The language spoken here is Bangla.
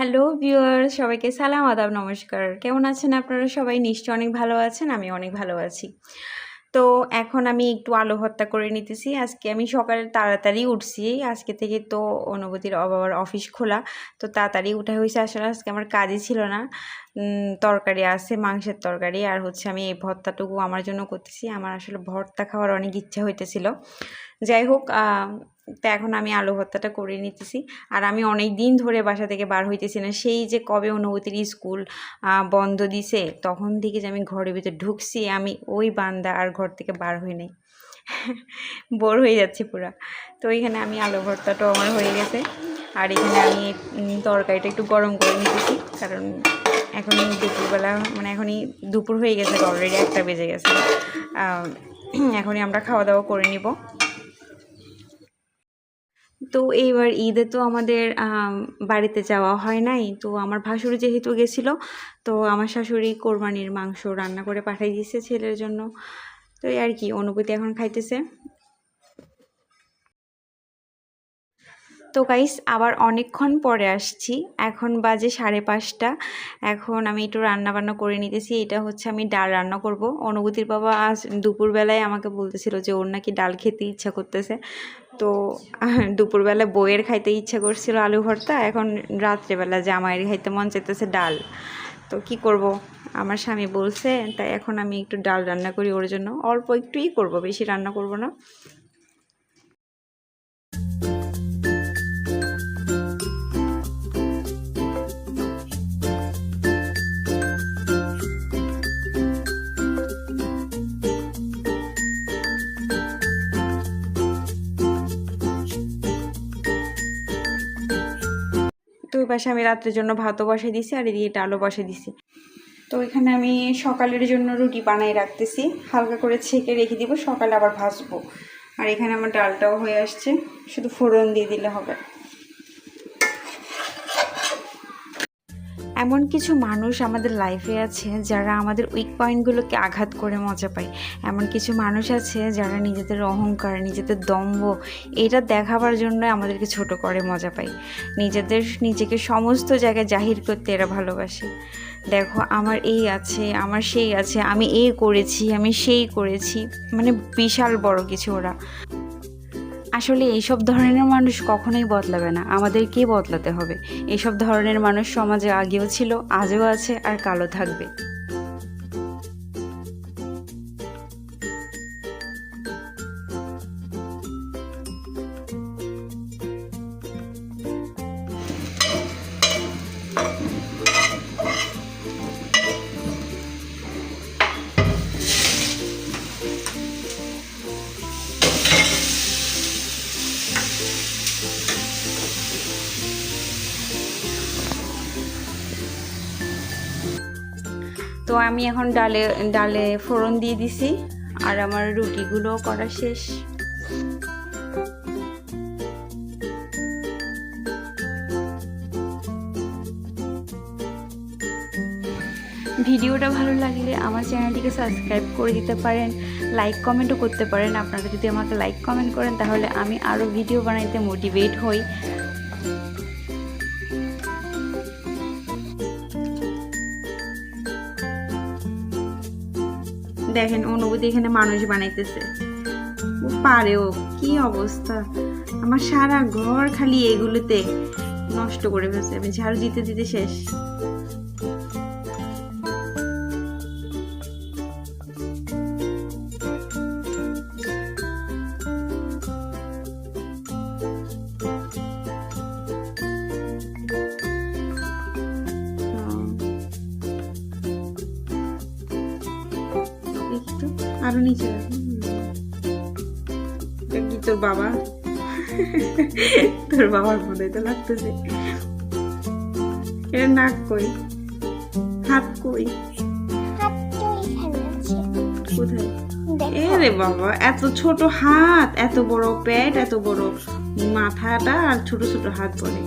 হ্যালো ভিউয়ার্স, সবাইকে সালাম আদাব নমস্কার। কেমন আছেন আপনারা সবাই? নিশ্চয়ই অনেক ভালো আছেন। আমি অনেক ভালো আছি। তো এখন আমি একটু আলু ভর্তা করে নিতেছি। আজকে আমি সকালে তাড়াতাড়ি উঠছি। আজকে থেকে তো অনুভূতির বাবার অফিস খোলা, তো তাড়াতাড়ি উঠা হয়েছে। আসলে আজকে আমার কাজই ছিল না। তরকারি আছে, মাংসের তরকারি, আর হচ্ছে আমি এই ভর্তাটুকু আমার জন্য করতেছি। আমার আসলে ভর্তা খাওয়ার অনেক ইচ্ছা হইতেছিল। যাই হোক, তো এখন আমি আলু ভর্তাটা করে নিতেছি। আর আমি অনেক দিন ধরে বাসা থেকে বার হইতেছি না। সেই যে কবে অনুভূতির স্কুল বন্ধ দিছে, তখন থেকে যে আমি ঘরের ভিতরে ঢুকছি, আমি ওই বান্দা আর ঘর থেকে বার হই নাই। বোর হয়ে যাচ্ছি পুরা। তো এখানে আমি আলু ভর্তাটাও আমার হয়ে গেছে। আর এখানে আমি তরকারিটা একটু গরম করে নিতেছি, কারণ এখনই দুপুরবেলা, মানে এখনই দুপুর হয়ে গেছে, অলরেডি 1টা বেজে গেছে। এখনই আমরা খাওয়া দাওয়া করে নিব। তো এইবার ঈদে তো আমাদের বাড়িতে যাওয়া হয় নাই। তো আমার ভাসুর যেহেতু গেছিলো, তো আমার শাশুড়ি কোরবানির মাংস রান্না করে পাঠিয়ে দিয়েছে ছেলের জন্য। তো এই আর কি, অনুভূতি এখন খাইতেছে। তো গাইস, আবার অনেকক্ষণ পরে আসছি। এখন বাজে 5:30। এখন আমি একটু রান্না বান্না করে নিতেছি। এটা হচ্ছে আমি ডাল রান্না করব। অনুভূতির বাবা আজ দুপুরবেলায় আমাকে বলতেছিল যে ওর নাকি ডাল খেতে ইচ্ছা করতেছে। তো দুপুরবেলা বইয়ের খাইতে ইচ্ছা করছিল আলু ভর্তা, এখন রাত্রেবেলা জামাইয়ের খাইতে মন চাইতেছে ডাল। তো কি করব, আমার স্বামী বলছে, তাই এখন আমি একটু ডাল রান্না করি ওর জন্য। অল্প একটুই করব, বেশি রান্না করব না। তো ওই পাশে আমি রাত্রের জন্য ভাতও বসাই দিছি, আর এদিকে ডালও বসাই দিছি। তো এখানে আমি সকালের জন্য রুটি বানাই রাখতেছি, হালকা করে ছেঁকে রেখে দিব, সকালে আবার ভাজবো। আর এখানে আমার ডালটাও হয়ে আসছে, শুধু ফোড়ন দিয়ে দিলে হবে। এমন কিছু মানুষ আমাদের লাইফে আছে যারা আমাদের উইক পয়েন্টগুলোকে আঘাত করে মজা পায়। এমন কিছু মানুষ আছে যারা নিজেদের অহংকার, নিজেদের দম্ভ, এটা দেখাবার জন্য আমাদেরকে ছোট করে মজা পায়। নিজেকে সমস্ত জায়গায় জাহির করতে এরা ভালোবাসে। দেখো, আমার এই আছে, আমার সেই আছে, আমি এই করেছি, আমি সেই করেছি, মানে বিশাল বড় কিছু ওরা। আসলে এইসব ধরনের মানুষ কখনোই বদলাবে না, আমাদেরকেই বদলাতে হবে। এইসব ধরনের মানুষ সমাজে আগেও ছিল, আজও আছে, আর কালও থাকবে। তো আমি এখন ডালে ডালে ফোড়ন দিয়ে দিছি, আর আমার রুটিগুলো করা শেষ। ভিডিওটা ভালো লাগলে আমার চ্যানেলটিকে সাবস্ক্রাইব করে দিতে পারেন, লাইক কমেন্টও করতে পারেন। আপনারা যদি আমাকে লাইক কমেন্ট করেন, তাহলে আমি আরও ভিডিও বানাইতে মোটিভেট হই। দেখেন, অনুভূতি এখানে মানুষ বানাইতেছে, ও পারেও। কি অবস্থা, আমার সারা ঘর খালি এগুলোতে নষ্ট করে ফেলছে। আমি ঝাড়ু দিতে দিতে শেষ। একটু আরো নিচে কি তোর বাবা? তোর বাবার মনে তো লাগতেছে। এর নাক কই, হাত কই, কোথায়? এরে বাবা, এত ছোট হাত, এত বড় পেট, এত বড় মাথাটা, আর ছোট ছোট হাত পরে।